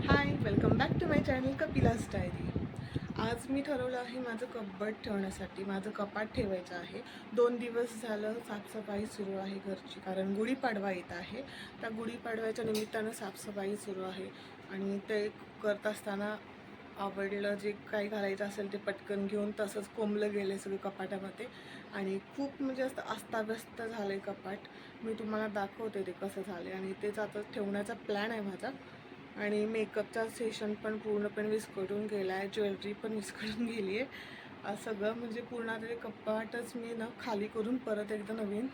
High, welcome back to my channel Kapila's diary. आज मी ठरवलं आहे माझं कपाट ठेवण्यासाठी, माझं कपाट ठेवायचं आहे. 2 दिवस झालं साफसफाई सुरू आहे घरची, कारण गुढीपाडवा येत आहे. त्या गुढीपाडव्याच्या निमित्तानं साफसफाई सुरू आहे आणि ते करत असताना आवडलं जे काही घालायचं असेल ते पटकन घेऊन तसंच कोंबलं गेलं सगळं कपाटामध्ये आणि खूप म्हणजे असं अस्ताव्यस्त झालं आहे कपाट. मी तुम्हाला दाखवते ते कसं झालं आहे आणि तेच आता ठेवण्याचा प्लॅन आहे माझा. आणि मेकअपचा सेशन पण पूर्णपणे विस्कटून गेला आहे, ज्वेलरी पण विस्कटून गेली आहे. सगळं म्हणजे पूर्ण ते कपाटच मी ना खाली करून परत एकदा नवीन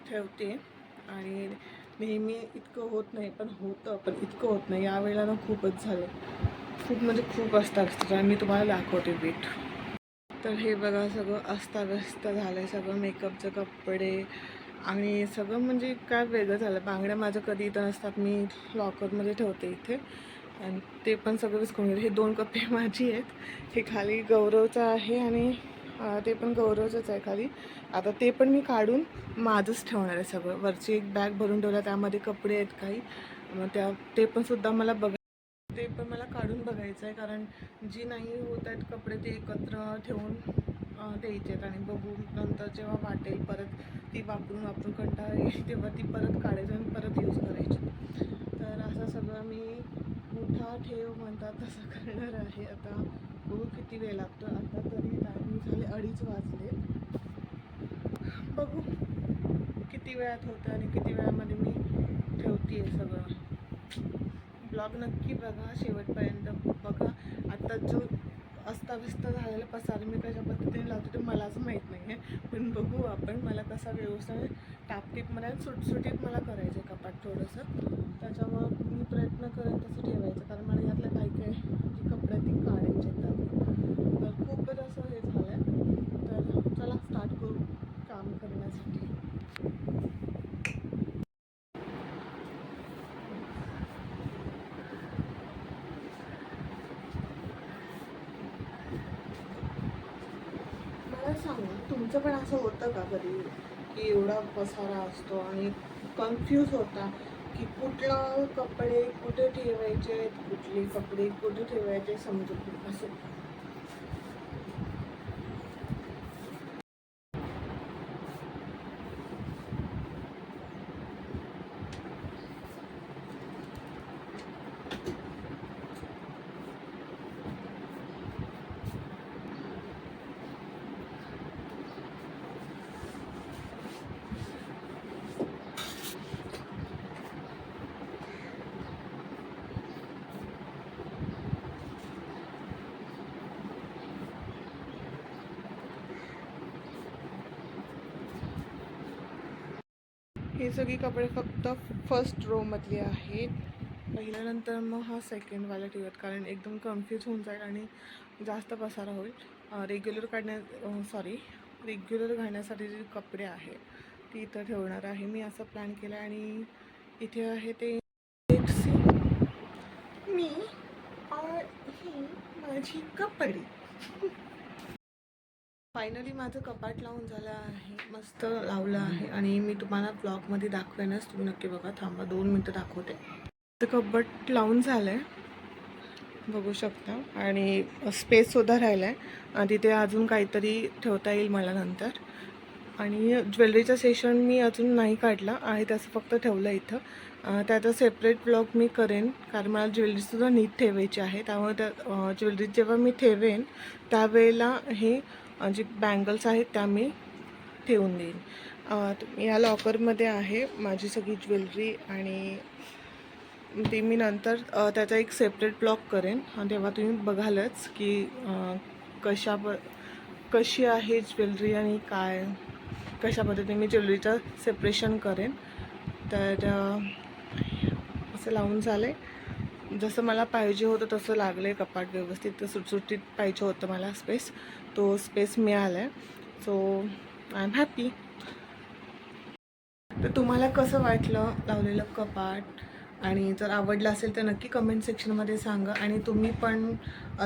ठेवते. आणि नेहमी इतकं होत नाही, पण होतं, पण इतकं होत नाही. यावेळेला ना खूपच झालं, खूप म्हणजे खूप अस्ताव्यस्त. मी तुम्हाला दाखवते वेट. तर हे बघा सगळं अस्ताव्यस्त झालं आहे, सगळं मेकअपचे कपडे आणि सगळं म्हणजे काय वेगळं झालं. बांगड्या माझं कधी इथं नसतात, मी लॉकरमध्ये ठेवते इथे आणि ते पण सगळं विस्कळून गेलं. हे 2 कप्पे माझी आहेत, हे खाली गौरवचं आहे आणि ते पण गौरवचंच आहे खाली. आता ते पण मी काढून माझंच ठेवणार आहे सगळं. वरची एक बॅग भरून ठेवला, त्यामध्ये कपडे आहेत काही. मग ते पण सुद्धा मला ते पण मला काढून बघायचं आहे, कारण जी नाही होत आहेत कपडे ते एकत्र ठेवून द्यायचे आहेत आणि बघू नंतर जेव्हा वाटेल परत ती वापरून वापरून कंटाळा येईल तेव्हा ती परत काढायची आणि परत यूज करायची. तर असं सगळं मी मोठा ठेव म्हणतात तसं करणार आहे. आता बघू किती वेळ लागतो. आता तरी टायमिंग झाले 2:30 वाजले. बघू किती वेळात होतं आणि किती वेळामध्ये मी ठेवते आहे सगळं. ब्लॉग नक्की बघा, शेवटपर्यंत बघा. आता जो अस्ताव्यस्त झालेला पसारा मी कशा पद्धतीने लावते ते मलाच माहीत नाही आहे, पण बघू आपण. मला कसा व्यवस्थित टापटीपमध्ये सुटसुटीत मला करायचं आहे कपाट थोडंसं. त्याच्यामुळं मी प्रयत्न करेन तसं ठेवायचं, कारण मला यातलं काही काही जी कपडे ती काढायचे आहेत. तर खूपच असं हे झालं आहे. तर चला स्टार्ट करू काम करण्यासाठी. मला सांगा, तुमचं पण असं होतं का कधी की एवढा पसारा असतो आणि कन्फ्यूज होता की कुठलं कपडे कुठे ठेवायचे, कुठले कपडे कुठे ठेवायचे समजत नाही असं? हे सगळी कपडे फक्त फर्स्ट रो मधली आहेत. पहिल्यानंतर मग हा सेकंडवाला ठेवत, कारण एकदम कन्फ्यूज होऊन जाईल आणि जास्त पसारा होईल. रेग्युलर घालण्यासाठी जे कपडे आहेत ते इथं ठेवणार आहे मी, असं प्लॅन केला. आणि इथे आहे ते मी और ही माझी कपडे. फायनली माझं कपाट लावून झालं आहे, मस्त लावलं आहे आणि मी तुम्हाला ब्लॉगमध्ये दाखवेनच. तुम्ही नक्की बघा. थांबा 2 मिनटं दाखवते. तर कपाट लावून झालं आहे, बघू शकता. आणि स्पेससुद्धा राहिला आहे, तिथे अजून काहीतरी ठेवता येईल मला नंतर. आणि ज्वेलरीचं सेशन मी अजून नाही काढला आहे, त्याचं फक्त ठेवलं इथं. त्याचा सेपरेट ब्लॉग मी करेन, कारण मला ज्वेलरीसुद्धा नीट ठेवायची आहे. त्यामुळे त्या ज्वेलरी जेव्हा मी ठेवेन त्यावेळेला हे जे बँगल्स आहेत त्या मी ठेवून देईन. या लॉकरमध्ये आहे माझी सगळी ज्वेलरी आणि ते मी नंतर त्याचा एक सेपरेट ब्लॉग करेन. तेव्हा तुम्ही बघालच की कशी आहे ज्वेलरी आणि काय कशा पद्धतीने मी ज्वेलरीचं सेपरेशन करेन. तर असं लावून झालं आहे, जसं मला पाहिजे होतं तसं लागलं आहे कपाट व्यवस्थित. तर सुटसुटीत पाहिजे होतं मला स्पेस, तो स्पेस मिळाला आहे. So I am happy. तर तुम्हाला कसं वाटलं लावलेलं कपाट? आणि जर आवडलं असेल तर नक्की कमेंट सेक्शनमध्ये सांगा. आणि तुम्ही पण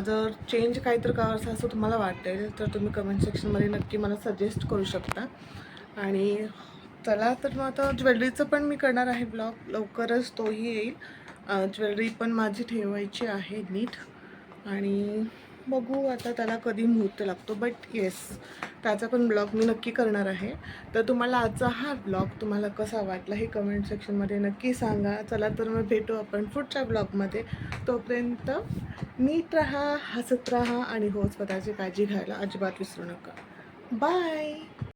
जर चेंज काहीतरी करायचं असं तुम्हाला वाटेल तर तुम्ही कमेंट सेक्शनमध्ये नक्की मला सजेस्ट करू शकता. आणि चला तर मग आता ज्वेलरीचं पण मी करणार आहे ब्लॉग लवकरच, तोही येईल. ज्वेलरी पण माझी ठेवायची आहे नीट. आणि बघू आता त्याला कधी मुहूर्त लागतो. बट येस, त्याचा पण ब्लॉग मी नक्की करणार आहे. तर तुम्हाला आजचा हा ब्लॉग तुम्हाला कसा वाटला हे कमेंट सेक्शनमध्ये नक्की सांगा. चला तर मग भेटू आपण पुढच्या ब्लॉगमध्ये. तोपर्यंत नीट राहा, हसत राहा आणि हो, स्वतःची काळजी घ्यायला अजिबात विसरू नका. बाय.